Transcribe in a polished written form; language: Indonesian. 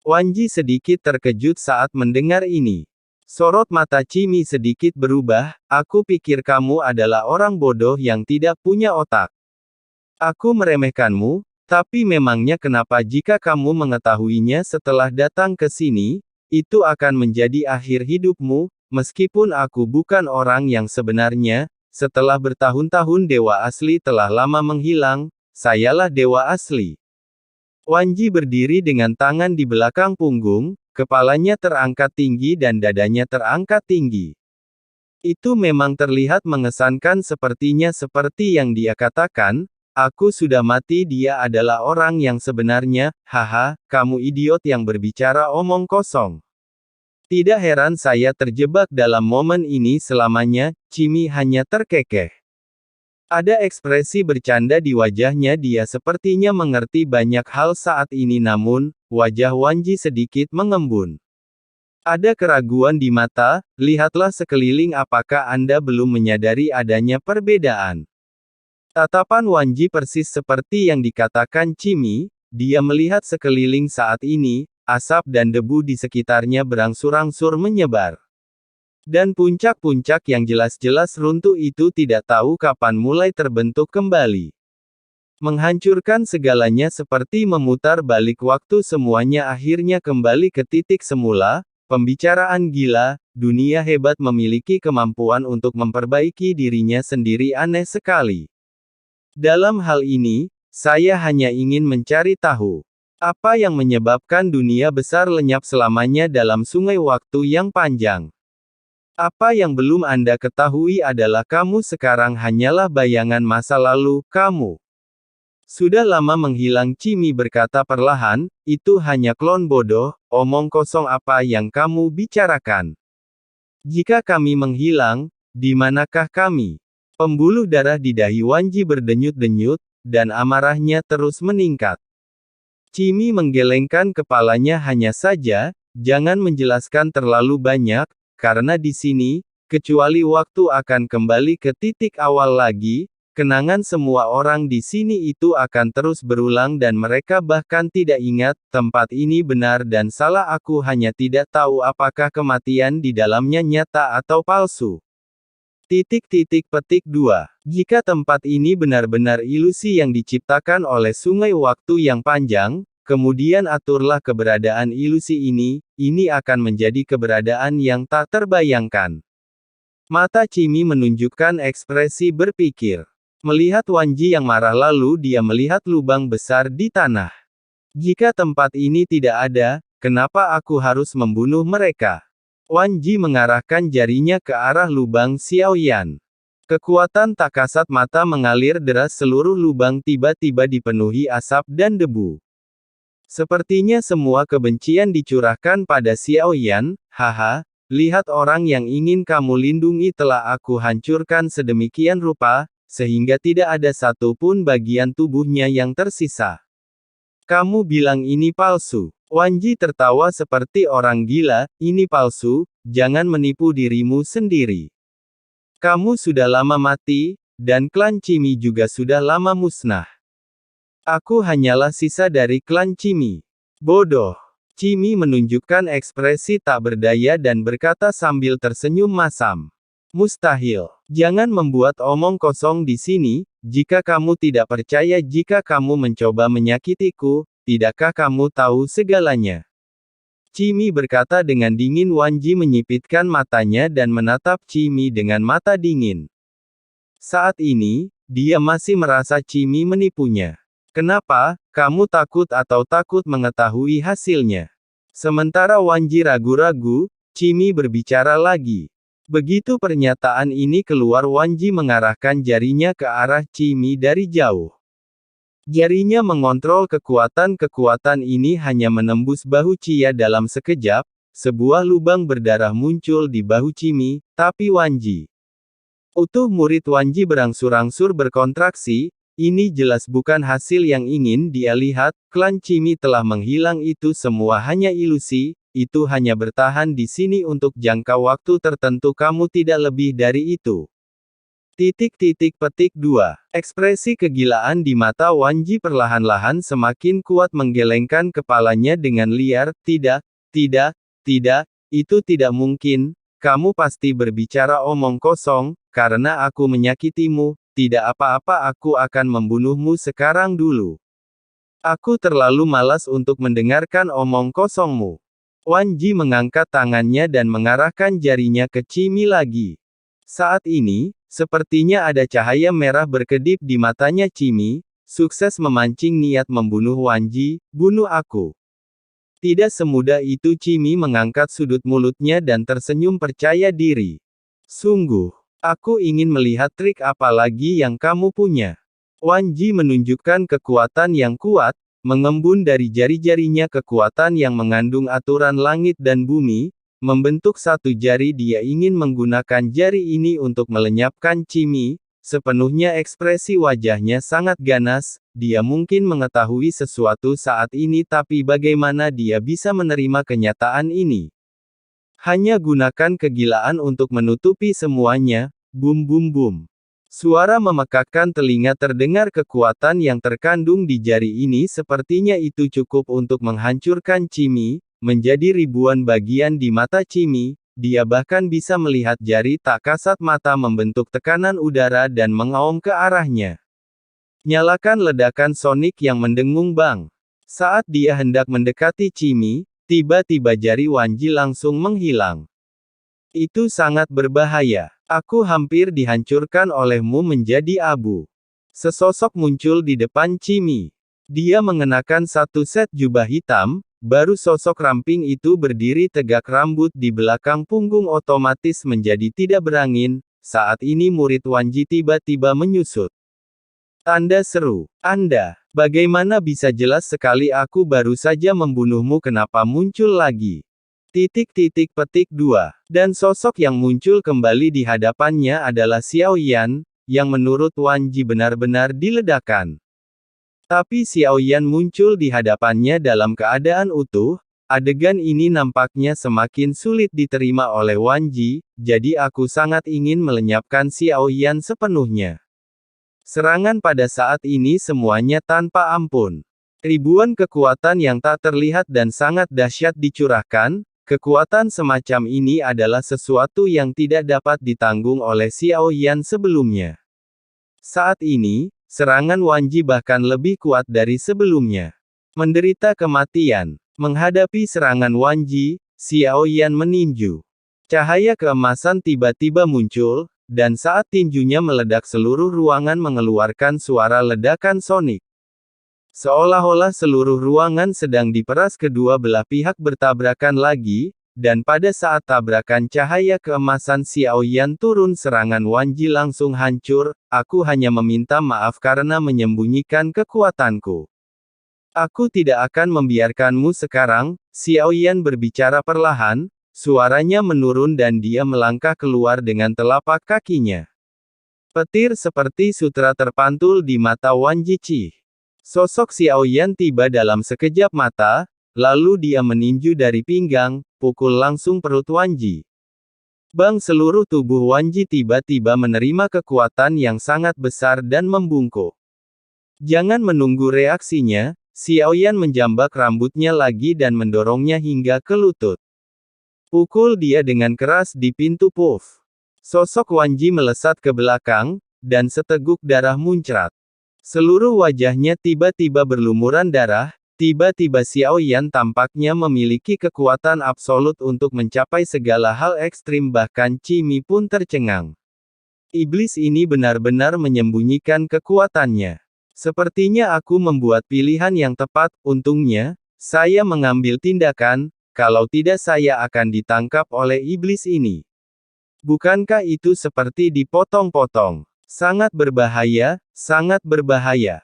Wanji sedikit terkejut saat mendengar ini. Sorot mata Cimi sedikit berubah, aku pikir kamu adalah orang bodoh yang tidak punya otak. Aku meremehkanmu, tapi memangnya kenapa jika kamu mengetahuinya setelah datang ke sini, itu akan menjadi akhir hidupmu, meskipun aku bukan orang yang sebenarnya, setelah bertahun-tahun dewa asli telah lama menghilang, sayalah dewa asli. Wanji berdiri dengan tangan di belakang punggung, kepalanya terangkat tinggi dan dadanya terangkat tinggi. Itu memang terlihat mengesankan sepertinya seperti yang dia katakan, aku sudah mati dia adalah orang yang sebenarnya, haha, kamu idiot yang berbicara omong kosong. Tidak heran saya terjebak dalam momen ini selamanya, Cimi hanya terkekeh. Ada ekspresi bercanda di wajahnya dia sepertinya mengerti banyak hal saat ini namun, wajah Wanji sedikit mengembun. Ada keraguan di mata, lihatlah sekeliling apakah Anda belum menyadari adanya perbedaan. Tatapan Wanji persis seperti yang dikatakan Cimi, dia melihat sekeliling saat ini, asap dan debu di sekitarnya berangsur-angsur menyebar. Dan puncak-puncak yang jelas-jelas runtuh itu tidak tahu kapan mulai terbentuk kembali. Menghancurkan segalanya seperti memutar balik waktu semuanya akhirnya kembali ke titik semula, pembicaraan gila, dunia hebat memiliki kemampuan untuk memperbaiki dirinya sendiri aneh sekali. Dalam hal ini, saya hanya ingin mencari tahu. Apa yang menyebabkan dunia besar lenyap selamanya dalam sungai waktu yang panjang? Apa yang belum Anda ketahui adalah kamu sekarang hanyalah bayangan masa lalu, kamu. Sudah lama menghilang Cimi berkata perlahan, itu hanya klon bodoh, omong kosong apa yang kamu bicarakan. Jika kami menghilang, di manakah kami? Pembuluh darah di dahi Wanji berdenyut-denyut, dan amarahnya terus meningkat. Cimi menggelengkan kepalanya hanya saja, jangan menjelaskan terlalu banyak, karena di sini, kecuali waktu akan kembali ke titik awal lagi, kenangan semua orang di sini itu akan terus berulang dan mereka bahkan tidak ingat, tempat ini benar dan salah aku hanya tidak tahu apakah kematian di dalamnya nyata atau palsu. Petik 2. Jika tempat ini benar-benar ilusi yang diciptakan oleh sungai waktu yang panjang, kemudian aturlah keberadaan ilusi ini akan menjadi keberadaan yang tak terbayangkan. Mata Cimi menunjukkan ekspresi berpikir. Melihat Wanji yang marah lalu dia melihat lubang besar di tanah. Jika tempat ini tidak ada, kenapa aku harus membunuh mereka? Wanji mengarahkan jarinya ke arah lubang Xiaoyan. Kekuatan tak kasat mata mengalir deras seluruh lubang tiba-tiba dipenuhi asap dan debu. Sepertinya semua kebencian dicurahkan pada Xiaoyan, haha, lihat orang yang ingin kamu lindungi telah aku hancurkan sedemikian rupa, sehingga tidak ada satupun bagian tubuhnya yang tersisa. Kamu bilang ini palsu. Wanji tertawa seperti orang gila, ini palsu, jangan menipu dirimu sendiri. Kamu sudah lama mati, dan klan Cimi juga sudah lama musnah. Aku hanyalah sisa dari klan Cimi. Bodoh. Cimi menunjukkan ekspresi tak berdaya dan berkata sambil tersenyum masam. Mustahil. Jangan membuat omong kosong di sini, jika kamu tidak percaya jika kamu mencoba menyakitiku, tidakkah kamu tahu segalanya? Cimi berkata dengan dingin. Wanji menyipitkan matanya dan menatap Cimi dengan mata dingin. Saat ini, dia masih merasa Cimi menipunya. Kenapa, kamu takut atau takut mengetahui hasilnya? Sementara Wanji ragu-ragu, Cimi berbicara lagi. Begitu pernyataan ini keluar Wanji mengarahkan jarinya ke arah Cimi dari jauh. Jarinya mengontrol kekuatan ini hanya menembus bahu Cia dalam sekejap, sebuah lubang berdarah muncul di bahu Cimi, tapi Wanji. Utuh murid Wanji berangsur-angsur berkontraksi, ini jelas bukan hasil yang ingin dia lihat, klan Cimi telah menghilang itu semua hanya ilusi, itu hanya bertahan di sini untuk jangka waktu tertentu kamu tidak lebih dari itu. Petik 2. Ekspresi kegilaan di mata Wanji perlahan-lahan semakin kuat menggelengkan kepalanya dengan liar, tidak, itu tidak mungkin, kamu pasti berbicara omong kosong, karena aku menyakitimu, tidak apa-apa aku akan membunuhmu sekarang dulu. Aku terlalu malas untuk mendengarkan omong kosongmu. Wanji mengangkat tangannya dan mengarahkan jarinya ke Cimi lagi. Saat ini, sepertinya ada cahaya merah berkedip di matanya Cimi, sukses memancing niat membunuh Wanji, bunuh aku. Tidak semudah itu Cimi mengangkat sudut mulutnya dan tersenyum percaya diri. Sungguh, aku ingin melihat trik apa lagi yang kamu punya. Wanji menunjukkan kekuatan yang kuat, mengembun dari jari-jarinya kekuatan yang mengandung aturan langit dan bumi. Membentuk satu jari dia ingin menggunakan jari ini untuk melenyapkan Cimi, sepenuhnya ekspresi wajahnya sangat ganas, dia mungkin mengetahui sesuatu saat ini tapi bagaimana dia bisa menerima kenyataan ini. Hanya gunakan kegilaan untuk menutupi semuanya, bum bum bum. Suara memekakkan telinga terdengar kekuatan yang terkandung di jari ini sepertinya itu cukup untuk menghancurkan Cimi. Menjadi ribuan bagian di mata Cimi, dia bahkan bisa melihat jari tak kasat mata membentuk tekanan udara dan mengaum ke arahnya. Nyalakan ledakan sonik yang mendengung bang. Saat dia hendak mendekati Cimi, tiba-tiba jari Wanji langsung menghilang. Itu sangat berbahaya. Aku hampir dihancurkan olehmu menjadi abu. Sesosok muncul di depan Cimi. Dia mengenakan satu set jubah hitam. Baru sosok ramping itu berdiri tegak rambut di belakang punggung otomatis menjadi tidak berangin, saat ini murid Wanji tiba-tiba menyusut. Tanda seru. Anda, bagaimana bisa jelas sekali aku baru saja membunuhmu kenapa muncul lagi? Petik 2. Dan sosok yang muncul kembali di hadapannya adalah Xiao Yan, yang menurut Wanji benar-benar diledakkan. Tapi Xiao Yan muncul di hadapannya dalam keadaan utuh, adegan ini nampaknya semakin sulit diterima oleh Wanji, jadi aku sangat ingin melenyapkan Xiao Yan sepenuhnya. Serangan pada saat ini semuanya tanpa ampun. Ribuan kekuatan yang tak terlihat dan sangat dahsyat dicurahkan, kekuatan semacam ini adalah sesuatu yang tidak dapat ditanggung oleh Xiao Yan sebelumnya. Saat ini, serangan Wanji bahkan lebih kuat dari sebelumnya. Menderita kematian. Menghadapi serangan Wanji, Xiao Yan meninju. Cahaya keemasan tiba-tiba muncul, dan saat tinjunya meledak seluruh ruangan mengeluarkan suara ledakan sonik. Seolah-olah seluruh ruangan sedang diperas kedua belah pihak bertabrakan lagi, dan pada saat tabrakan cahaya keemasan Xiao Yan turun serangan Wanji langsung hancur, aku hanya meminta maaf karena menyembunyikan kekuatanku. Aku tidak akan membiarkanmu sekarang, Xiao Yan berbicara perlahan, suaranya menurun dan dia melangkah keluar dengan telapak kakinya. Petir seperti sutra terpantul di mata Wanji Chi. Sosok Xiao Yan tiba dalam sekejap mata, lalu dia meninju dari pinggang, pukul langsung perut Wanji. Bang seluruh tubuh Wanji tiba-tiba menerima kekuatan yang sangat besar dan membungkuk. Jangan menunggu reaksinya, Xiao Yan menjambak rambutnya lagi dan mendorongnya hingga ke lutut. Pukul dia dengan keras di pintu puff. Sosok Wanji melesat ke belakang, dan seteguk darah muncrat. Seluruh wajahnya tiba-tiba berlumuran darah. Tiba-tiba Xiao Yan tampaknya memiliki kekuatan absolut untuk mencapai segala hal ekstrim bahkan Cimi pun tercengang. Iblis ini benar-benar menyembunyikan kekuatannya. Sepertinya aku membuat pilihan yang tepat, untungnya, saya mengambil tindakan, kalau tidak saya akan ditangkap oleh iblis ini. Bukankah itu seperti dipotong-potong? Sangat berbahaya, sangat berbahaya.